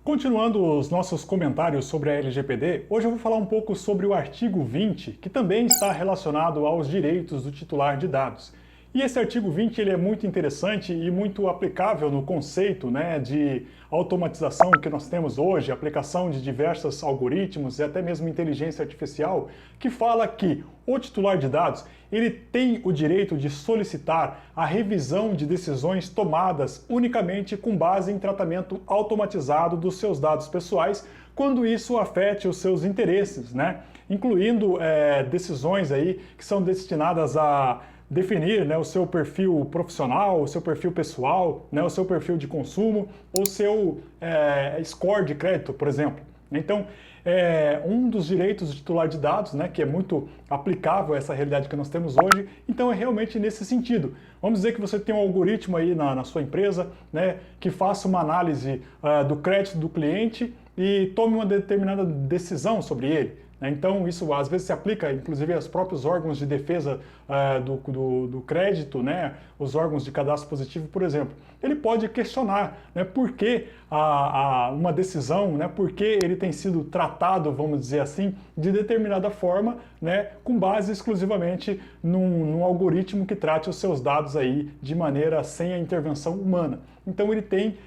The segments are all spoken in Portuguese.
Continuando os nossos comentários sobre a LGPD, hoje eu vou falar um pouco sobre o artigo 20, que também está relacionado aos direitos do titular de dados. E esse artigo 20 ele é muito interessante e muito aplicável no conceito, de automatização que nós temos hoje, aplicação de diversos algoritmos e até mesmo inteligência artificial, que fala que o titular de dados ele tem o direito de solicitar a revisão de decisões tomadas unicamente com base em tratamento automatizado dos seus dados pessoais, quando isso afete os seus interesses, incluindo decisões aí que são destinadas a definir o seu perfil profissional, o seu perfil pessoal, o seu perfil de consumo, ou seu score de crédito, por exemplo. Então, um dos direitos do titular de dados, que é muito aplicável a essa realidade que nós temos hoje, então é realmente nesse sentido. Vamos dizer que você tem um algoritmo aí na sua empresa, que faça uma análise do crédito do cliente e tome uma determinada decisão sobre ele. Então isso às vezes se aplica inclusive aos próprios órgãos de defesa do crédito, os órgãos de cadastro positivo, por exemplo. Ele pode questionar por que uma decisão, por que ele tem sido tratado, vamos dizer assim, de determinada forma, com base exclusivamente num algoritmo que trate os seus dados aí de maneira sem a intervenção humana. Então ele tem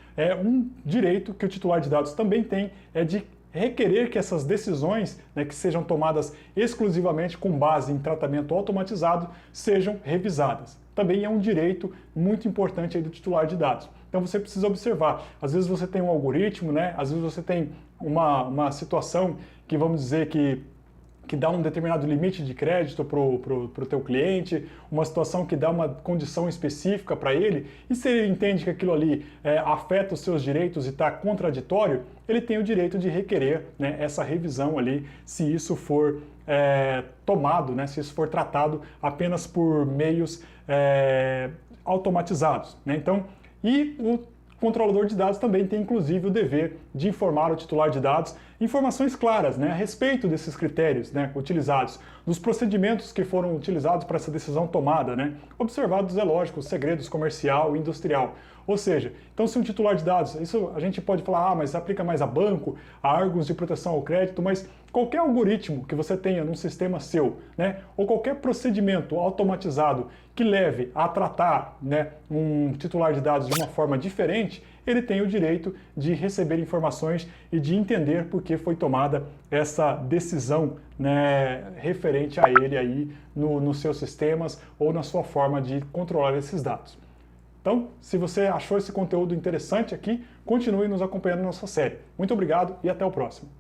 um direito que o titular de dados também tem, de requerer que essas decisões, que sejam tomadas exclusivamente com base em tratamento automatizado, sejam revisadas. Também é um direito muito importante aí do titular de dados. Então você precisa observar, às vezes você tem um algoritmo, às vezes você tem uma situação que vamos dizer que dá um determinado limite de crédito para o teu cliente, uma situação que dá uma condição específica para ele, e se ele entende que aquilo ali afeta os seus direitos e está contraditório, ele tem o direito de requerer essa revisão ali, se isso for tomado, se isso for tratado apenas por meios automatizados. Então, e o controlador de dados também tem inclusive o dever de informar o titular de dados informações claras a respeito desses critérios utilizados, dos procedimentos que foram utilizados para essa decisão tomada, observados, é lógico, os segredos comercial e industrial. Ou seja, então se um titular de dados, isso a gente pode falar, mas aplica mais a banco, a órgãos de proteção ao crédito, mas qualquer algoritmo que você tenha num sistema seu, ou qualquer procedimento automatizado que leve a tratar um titular de dados de uma forma diferente, ele tem o direito de receber informações e de entender por que foi tomada essa decisão referente a ele aí nos seus sistemas ou na sua forma de controlar esses dados. Então, se você achou esse conteúdo interessante aqui, continue nos acompanhando na nossa série. Muito obrigado e até o próximo.